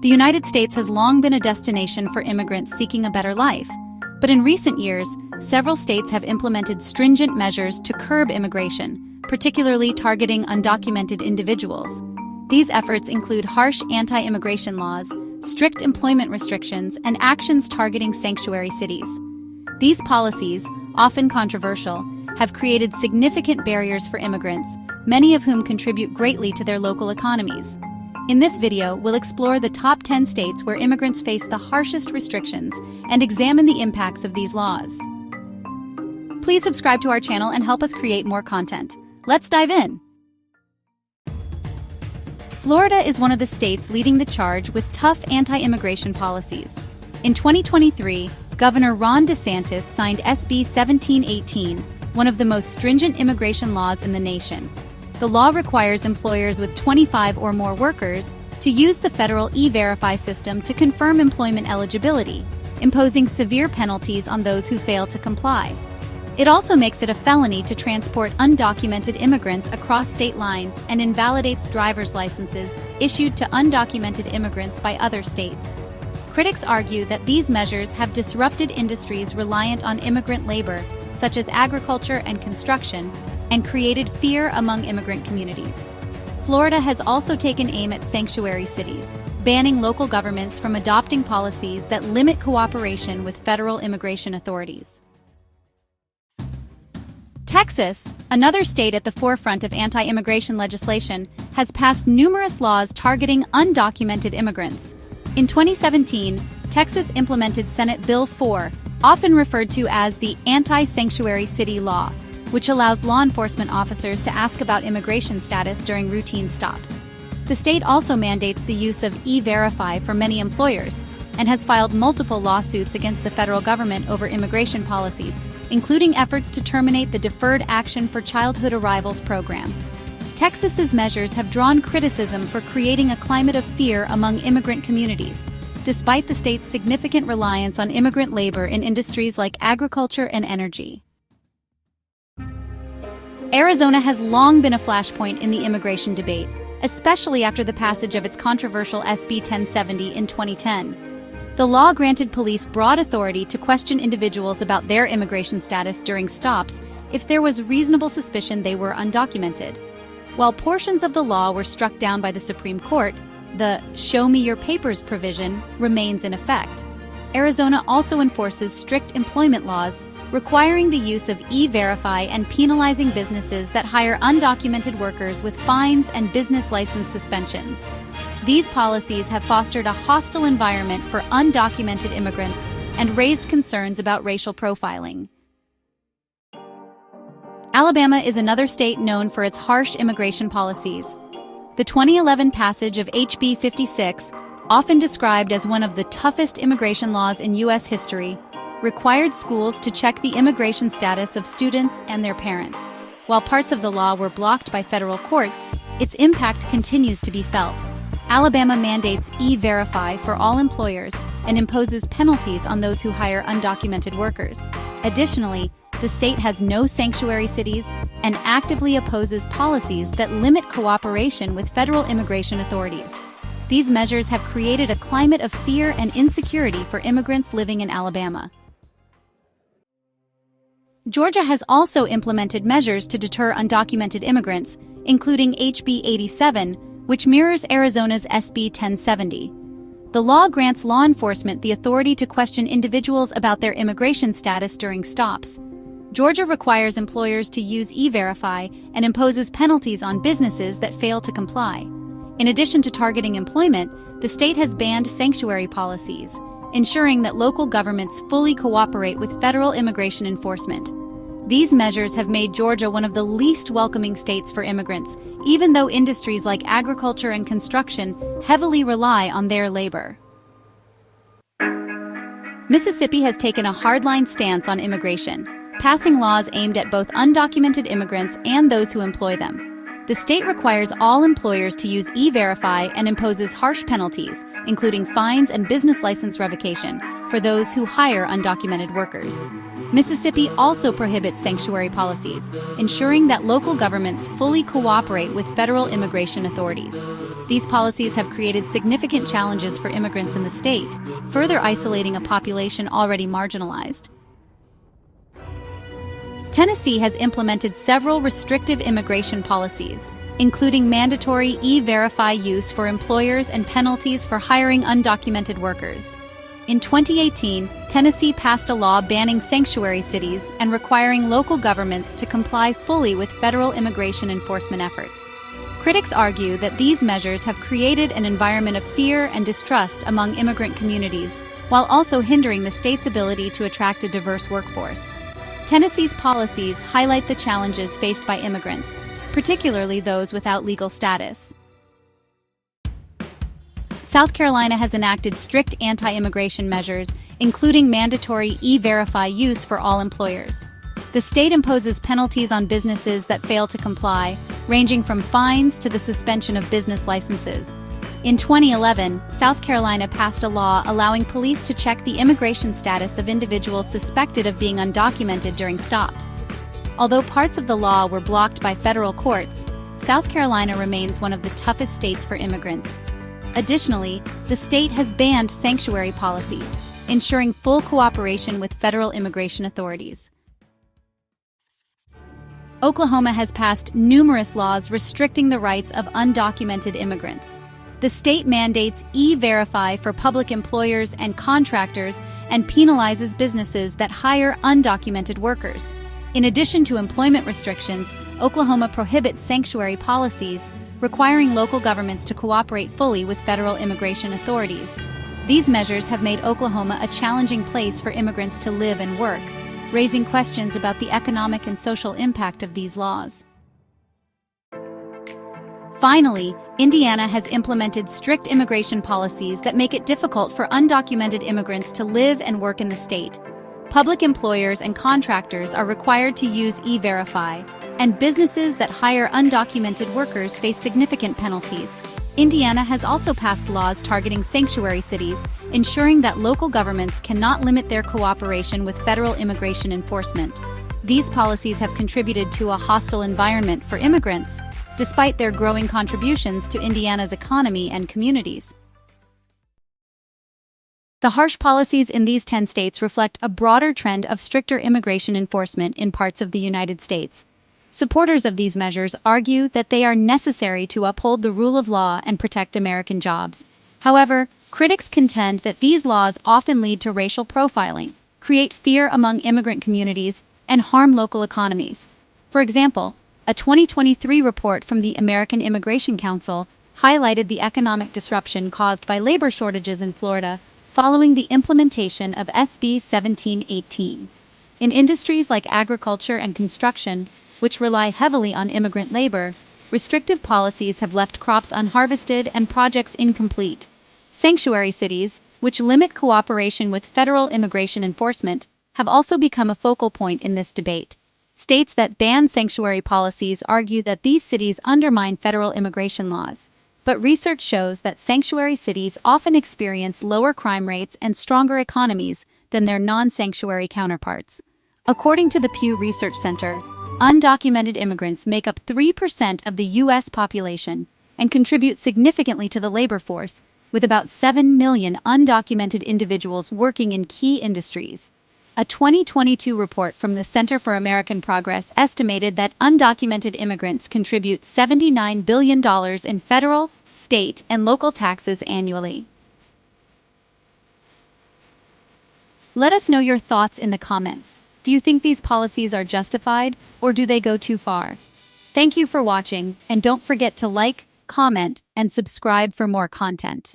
The United States has long been a destination for immigrants seeking a better life. But in recent years, several states have implemented stringent measures to curb immigration, particularly targeting undocumented individuals. These efforts include harsh anti-immigration laws, strict employment restrictions, and actions targeting sanctuary cities. These policies, often controversial, have created significant barriers for immigrants, many of whom contribute greatly to their local economies. In this video, we'll explore the top 10 states where immigrants face the harshest restrictions and examine the impacts of these laws. Please subscribe to our channel and help us create more content. Let's dive in. Florida is one of the states leading the charge with tough anti-immigration policies. In 2023, Governor Ron DeSantis signed SB 1718, one of the most stringent immigration laws in the nation. The law requires employers with 25 or more workers to use the federal E-Verify system to confirm employment eligibility, imposing severe penalties on those who fail to comply. It also makes it a felony to transport undocumented immigrants across state lines and invalidates driver's licenses issued to undocumented immigrants by other states. Critics argue that these measures have disrupted industries reliant on immigrant labor, such as agriculture and construction, and created fear among immigrant communities. Florida has also taken aim at sanctuary cities, banning local governments from adopting policies that limit cooperation with federal immigration authorities. Texas, another state at the forefront of anti-immigration legislation, has passed numerous laws targeting undocumented immigrants. In 2017, Texas implemented Senate Bill 4, often referred to as the Anti-Sanctuary City Law, which allows law enforcement officers to ask about immigration status during routine stops. The state also mandates the use of E-Verify for many employers and has filed multiple lawsuits against the federal government over immigration policies, including efforts to terminate the Deferred Action for Childhood Arrivals program. Texas's measures have drawn criticism for creating a climate of fear among immigrant communities, despite the state's significant reliance on immigrant labor in industries like agriculture and energy. Arizona has long been a flashpoint in the immigration debate, especially after the passage of its controversial SB 1070 in 2010. The law granted police broad authority to question individuals about their immigration status during stops if there was reasonable suspicion they were undocumented. While portions of the law were struck down by the Supreme Court, the "Show me your papers" provision remains in effect. Arizona also enforces strict employment laws, requiring the use of E-Verify and penalizing businesses that hire undocumented workers with fines and business license suspensions. These policies have fostered a hostile environment for undocumented immigrants and raised concerns about racial profiling. Alabama is another state known for its harsh immigration policies. The 2011 passage of HB 56, often described as one of the toughest immigration laws in U.S. history, required schools to check the immigration status of students and their parents. While parts of the law were blocked by federal courts, its impact continues to be felt. Alabama mandates E-Verify for all employers and imposes penalties on those who hire undocumented workers. Additionally, the state has no sanctuary cities and actively opposes policies that limit cooperation with federal immigration authorities. These measures have created a climate of fear and insecurity for immigrants living in Alabama. Georgia has also implemented measures to deter undocumented immigrants, including HB 87, which mirrors Arizona's SB 1070. The law grants law enforcement the authority to question individuals about their immigration status during stops. Georgia requires employers to use E-Verify and imposes penalties on businesses that fail to comply. In addition to targeting employment, the state has banned sanctuary policies, ensuring that local governments fully cooperate with federal immigration enforcement. These measures have made Georgia one of the least welcoming states for immigrants, even though industries like agriculture and construction heavily rely on their labor. Mississippi has taken a hardline stance on immigration, passing laws aimed at both undocumented immigrants and those who employ them. The state requires all employers to use E-Verify and imposes harsh penalties, including fines and business license revocation, for those who hire undocumented workers. Mississippi also prohibits sanctuary policies, ensuring that local governments fully cooperate with federal immigration authorities. These policies have created significant challenges for immigrants in the state, further isolating a population already marginalized. Tennessee has implemented several restrictive immigration policies, including mandatory E-Verify use for employers and penalties for hiring undocumented workers. In 2018, Tennessee passed a law banning sanctuary cities and requiring local governments to comply fully with federal immigration enforcement efforts. Critics argue that these measures have created an environment of fear and distrust among immigrant communities, while also hindering the state's ability to attract a diverse workforce. Tennessee's policies highlight the challenges faced by immigrants, particularly those without legal status. South Carolina has enacted strict anti-immigration measures, including mandatory E-Verify use for all employers. The state imposes penalties on businesses that fail to comply, ranging from fines to the suspension of business licenses. In 2011, South Carolina passed a law allowing police to check the immigration status of individuals suspected of being undocumented during stops. Although parts of the law were blocked by federal courts, South Carolina remains one of the toughest states for immigrants. Additionally, the state has banned sanctuary policies, ensuring full cooperation with federal immigration authorities. Oklahoma has passed numerous laws restricting the rights of undocumented immigrants. The state mandates E-Verify for public employers and contractors and penalizes businesses that hire undocumented workers. In addition to employment restrictions, Oklahoma prohibits sanctuary policies, requiring local governments to cooperate fully with federal immigration authorities. These measures have made Oklahoma a challenging place for immigrants to live and work, raising questions about the economic and social impact of these laws. Finally, Indiana has implemented strict immigration policies that make it difficult for undocumented immigrants to live and work in the state. Public employers and contractors are required to use E-Verify, and businesses that hire undocumented workers face significant penalties. Indiana has also passed laws targeting sanctuary cities, ensuring that local governments cannot limit their cooperation with federal immigration enforcement. These policies have contributed to a hostile environment for immigrants, despite their growing contributions to Indiana's economy and communities. The harsh policies in these 10 states reflect a broader trend of stricter immigration enforcement in parts of the United States. Supporters of these measures argue that they are necessary to uphold the rule of law and protect American jobs. However, critics contend that these laws often lead to racial profiling, create fear among immigrant communities, and harm local economies. For example, a 2023 report from the American Immigration Council highlighted the economic disruption caused by labor shortages in Florida following the implementation of SB 1718. In industries like agriculture and construction, which rely heavily on immigrant labor, restrictive policies have left crops unharvested and projects incomplete. Sanctuary cities, which limit cooperation with federal immigration enforcement, have also become a focal point in this debate. States that ban sanctuary policies argue that these cities undermine federal immigration laws. But research shows that sanctuary cities often experience lower crime rates and stronger economies than their non-sanctuary counterparts. According to the Pew Research Center, undocumented immigrants make up 3% of the U.S. population and contribute significantly to the labor force, with about 7 million undocumented individuals working in key industries. A 2022 report from the Center for American Progress estimated that undocumented immigrants contribute $79 billion in federal, state, and local taxes annually. Let us know your thoughts in the comments. Do you think these policies are justified, or do they go too far? Thank you for watching, and don't forget to like, comment, and subscribe for more content.